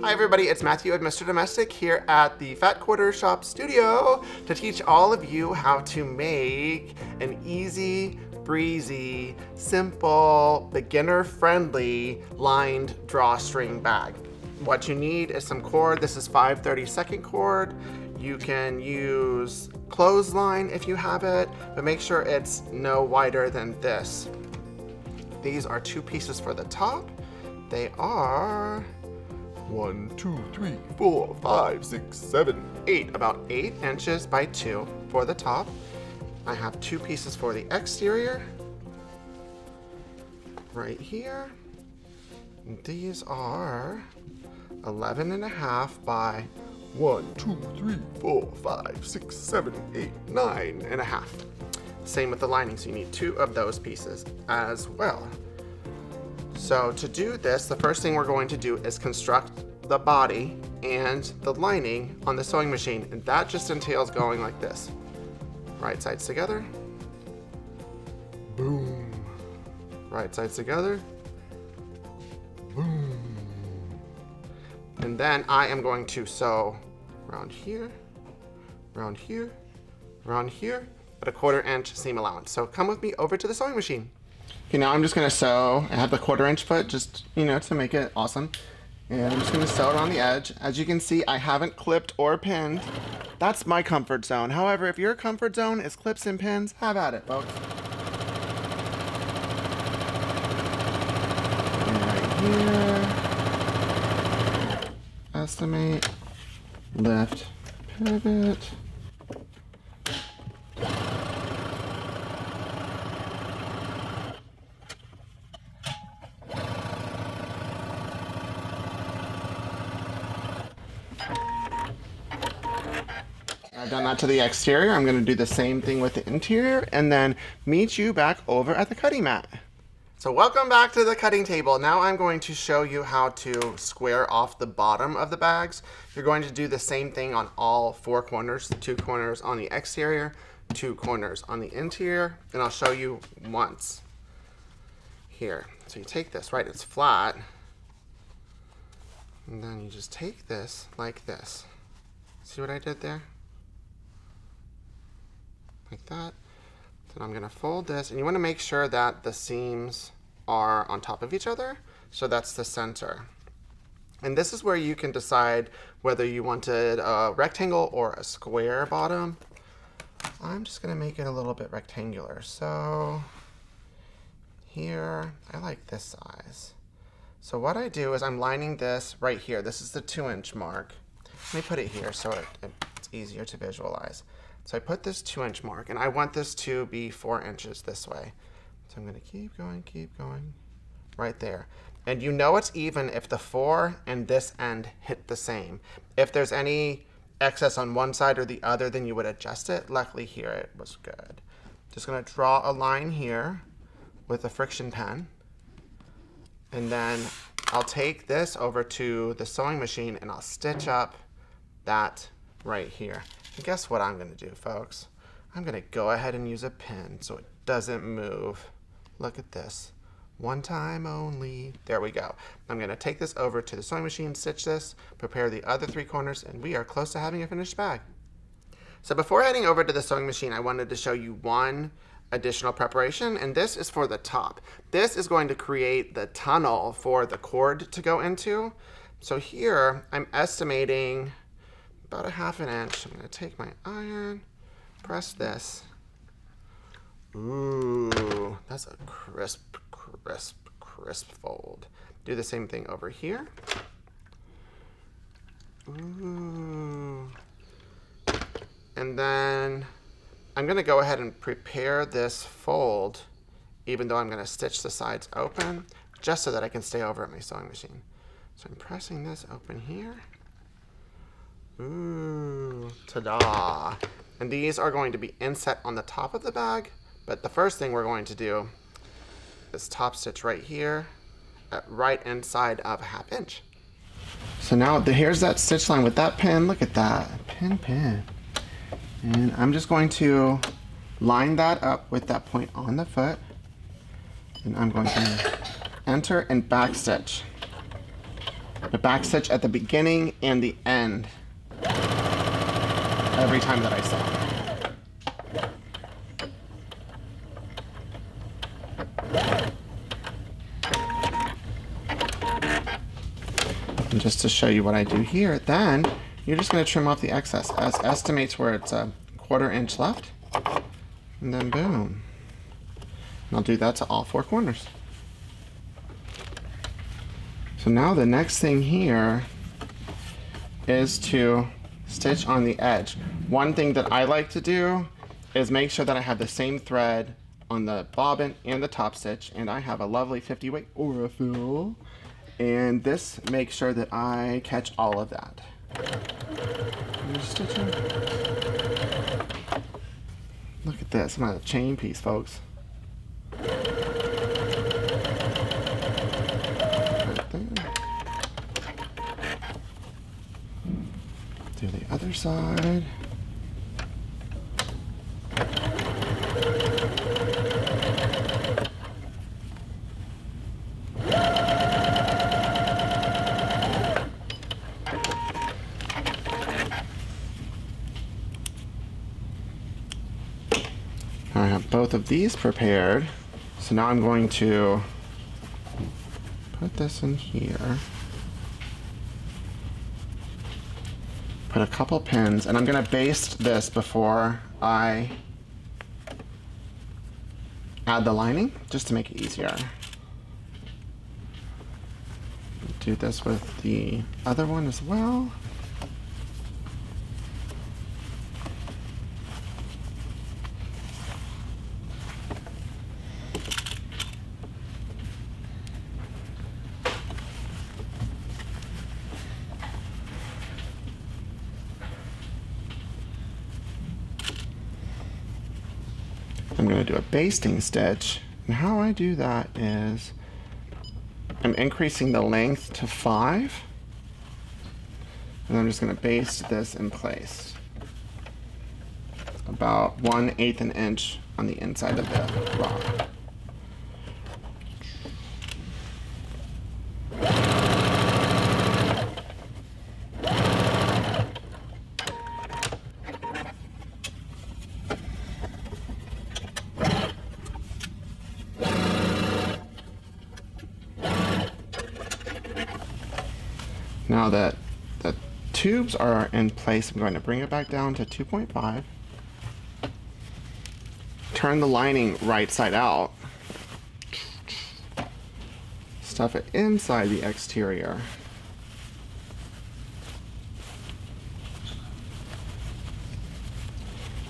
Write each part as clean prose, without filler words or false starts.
Hi everybody, it's Matthew at Mr. Domestic here at the Fat Quarter Shop Studio to teach all of you how to make an easy, breezy, simple, beginner-friendly lined drawstring bag. What you need is some cord. This is 5/32 cord. You can use clothesline if you have it, but make sure it's no wider than this. These are 2 pieces for the top. They are 1, 2, 3, 4, 5, 6, 7, 8, about 8 inches by 2 for the top. I have 2 pieces for the exterior right here. These are 11.5 by 1, 2, 3, 4, 5, 6, 7, 8, 9.5. Same with the lining, so you need 2 of those pieces as well. So to do this, the first thing we're going to do is construct the body and the lining on the sewing machine, and that just entails going like this. Right sides together, boom. Right sides together, boom. And then I am going to sew around here, around here, around here, at a 1/4 inch seam allowance. So come with me over to the sewing machine. Okay, now I'm just gonna sew. I have the 1/4 inch foot just, to make it awesome. And I'm just gonna sew it on the edge. As you can see, I haven't clipped or pinned. That's my comfort zone. However, if your comfort zone is clips and pins, have at it, folks. And right here. Estimate, lift, pivot. I've done that to the exterior. I'm going to do the same thing with the interior and then meet you back over at the cutting mat. So welcome back to the cutting table. Now I'm going to show you how to square off the bottom of the bags. You're going to do the same thing on all 4 corners, 2 corners on the exterior, 2 corners on the interior, and I'll show you once here. So you take this, right, it's flat, and then you just take this like this. See what I did there? Like that. Then I'm gonna fold this, and you wanna make sure that the seams are on top of each other, so that's the center. And this is where you can decide whether you wanted a rectangle or a square bottom. I'm just gonna make it a little bit rectangular. So here, I like this size. So what I do is I'm lining this right here. This is the 2 inch mark. Let me put it here so it's easier to visualize. So I put this 2 inch mark, and I want this to be 4 inches this way. So I'm gonna keep going, right there. And you know it's even if the 4 and this end hit the same. If there's any excess on one side or the other, then you would adjust it. Luckily here it was good. Just gonna draw a line here with a friction pen. And then I'll take this over to the sewing machine and I'll stitch up that right here. And guess what I'm gonna do, folks? I'm gonna go ahead and use a pin so it doesn't move. Look at this. One time only. There we go. I'm gonna take this over to the sewing machine, stitch this, prepare the other 3 corners, and we are close to having a finished bag. So before heading over to the sewing machine, I wanted to show you one additional preparation, and this is for the top. This is going to create the tunnel for the cord to go into. So here, I'm estimating about a 1/2 inch. I'm gonna take my iron, press this. Ooh, that's a crisp, crisp, crisp fold. Do the same thing over here. Ooh. And then I'm gonna go ahead and prepare this fold, even though I'm gonna stitch the sides open, just so that I can stay over at my sewing machine. So I'm pressing this open here. Ooh, ta-da. And these are going to be inset on the top of the bag, but the first thing we're going to do is top stitch right here, right inside of a 1/2 inch. So now here's that stitch line with that pin. Look at that, pin. And I'm just going to line that up with that point on the foot. And I'm going to enter and back stitch. I back stitch at the beginning and the end every time that I sew. And just to show you what I do here, then you're just going to trim off the excess. As estimates where it's a 1/4 inch left, and then boom. And I'll do that to all 4 corners. So now the next thing here is to stitch on the edge. One thing that I like to do is make sure that I have the same thread on the bobbin and the top stitch, and I have a lovely 50 weight Aurifil, and this makes sure that I catch all of that. Stitching. Look at this, I'm on a chain piece, folks. Right there. Do the other side. I have both of these prepared, so now I'm going to put this in here, put a couple pins, and I'm going to baste this before I add the lining, just to make it easier. Do this with the other one as well. I'm going to do a basting stitch, and how I do that is I'm increasing the length to 5, and I'm just going to baste this in place about 1/8 an inch on the inside of the rock. Now that the tubes are in place, I'm going to bring it back down to 2.5. Turn the lining right side out. Stuff it inside the exterior.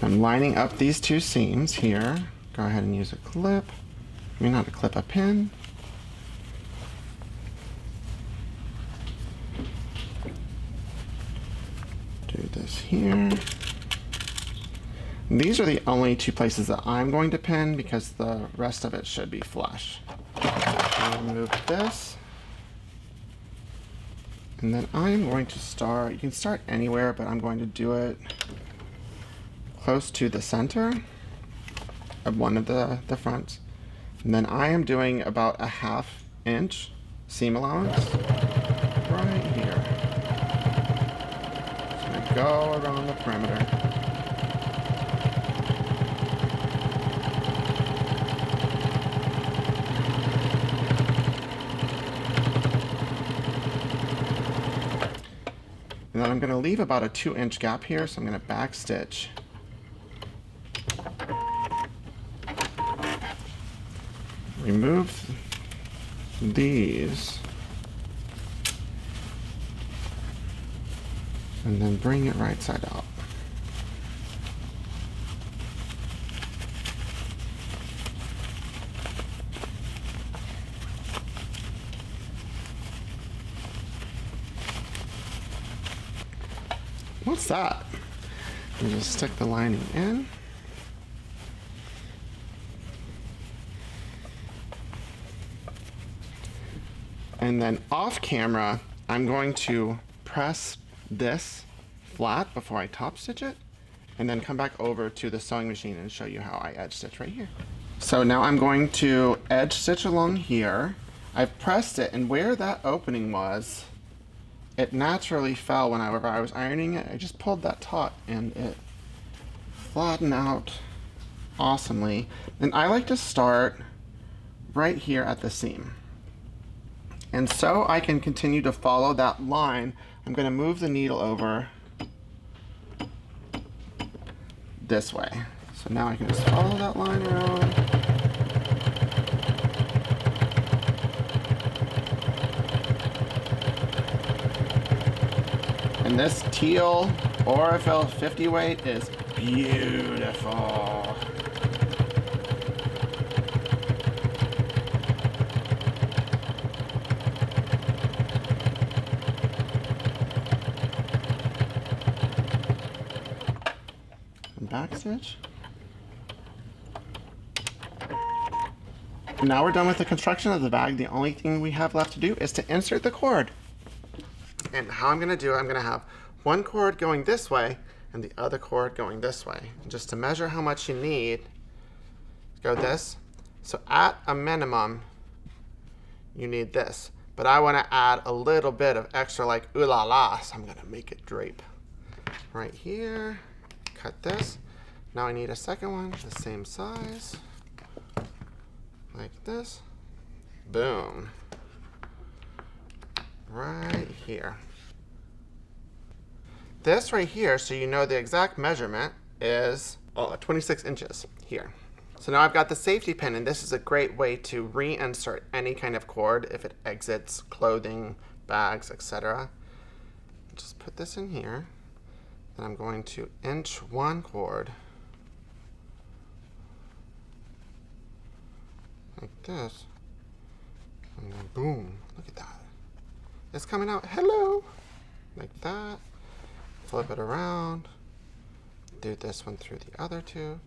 I'm lining up these 2 seams here. Go ahead and use a clip. I mean, not a clip, a pin. Do this here. And these are the only 2 places that I'm going to pin because the rest of it should be flush. Remove this. And then I'm going to start, you can start anywhere, but I'm going to do it close to the center of one of the fronts. And then I am doing about a 1/2 inch seam allowance right here. Go around the perimeter. And then I'm going to leave about a 2-inch gap here, so I'm going to back stitch. Remove these. And then bring it right side out. What's that? You just stick the lining in. And then off camera, I'm going to press this flat before I top stitch it, and then come back over to the sewing machine and show you how I edge stitch right here. So now I'm going to edge stitch along here. I've pressed it, and where that opening was, it naturally fell whenever I was ironing it. I just pulled that taut and it flattened out awesomely. And I like to start right here at the seam. And so I can continue to follow that line, I'm going to move the needle over this way. So now I can just follow that line around. And this teal Aurifil 50 weight is beautiful. Back stitch. And now we're done with the construction of the bag. The only thing we have left to do is to insert the cord. And how I'm gonna do it, I'm gonna have one cord going this way and the other cord going this way. And just to measure how much you need, go this. So at a minimum, you need this. But I wanna add a little bit of extra like ooh la la, so I'm gonna make it drape. Right here, cut this. Now I need a second one, the same size, like this. Boom. Right here. This right here, so you know the exact measurement, is 26 inches here. So now I've got the safety pin, and this is a great way to reinsert any kind of cord if it exits clothing, bags, etc. Just put this in here. Then I'm going to inch one cord like this, and then boom, look at that. It's coming out, hello, like that. Flip it around, do this one through the other two.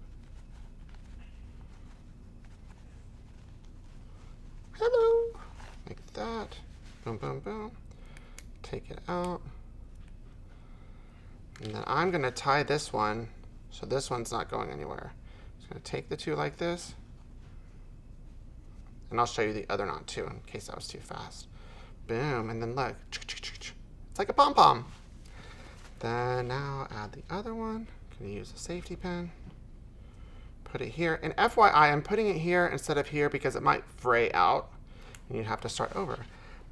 Hello, like that, boom, boom, boom. Take it out. And then I'm gonna tie this one, so this one's not going anywhere. I'm just gonna take the two like this, and I'll show you the other knot too in case that was too fast. Boom, and then look, it's like a pom-pom. Then now add the other one. I'm gonna use a safety pin. Put it here, and FYI, I'm putting it here instead of here because it might fray out, and you'd have to start over.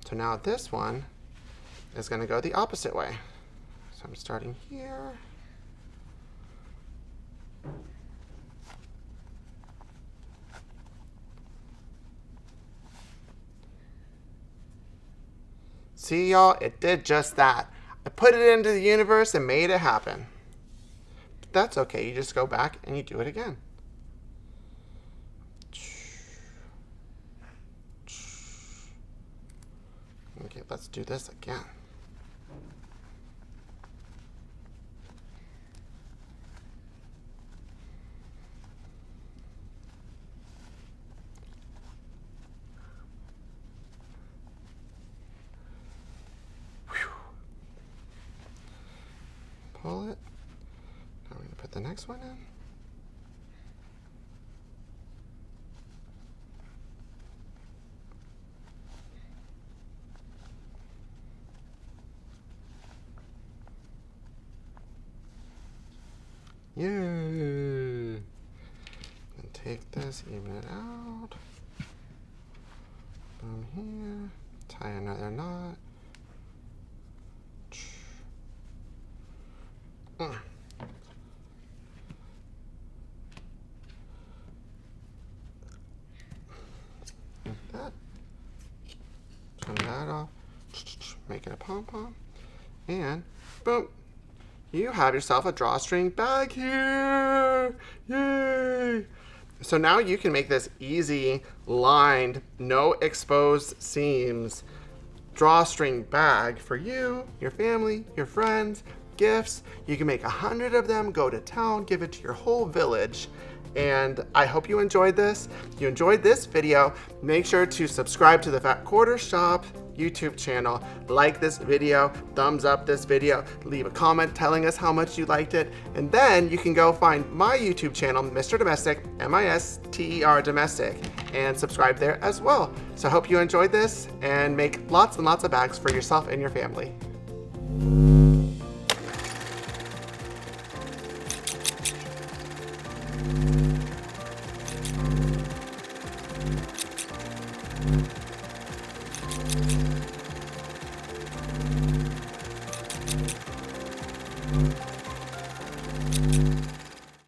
So now this one is gonna go the opposite way. So I'm starting here. See, y'all, it did just that. I put it into the universe and made it happen. But that's okay, you just go back and you do it again. Okay, let's do this again. Pull it. Now we're going to put the next one in. Yay! And take this, even it out. Boom here. Tie another knot. Like that. Turn that off. Make it a pom-pom. And boom. You have yourself a drawstring bag here. Yay! So now you can make this easy, lined, no exposed seams drawstring bag for you, your family, your friends, gifts. You can make 100 of them, go to town, give it to your whole village. And I hope you enjoyed this. If you enjoyed this video, make sure to subscribe to the Fat Quarter Shop YouTube channel, like this video, thumbs up this video, leave a comment telling us how much you liked it, and then you can go find my YouTube channel, Mr. Domestic, M-I-S-T-E-R Domestic, and subscribe there as well. So I hope you enjoyed this and make lots and lots of bags for yourself and your family.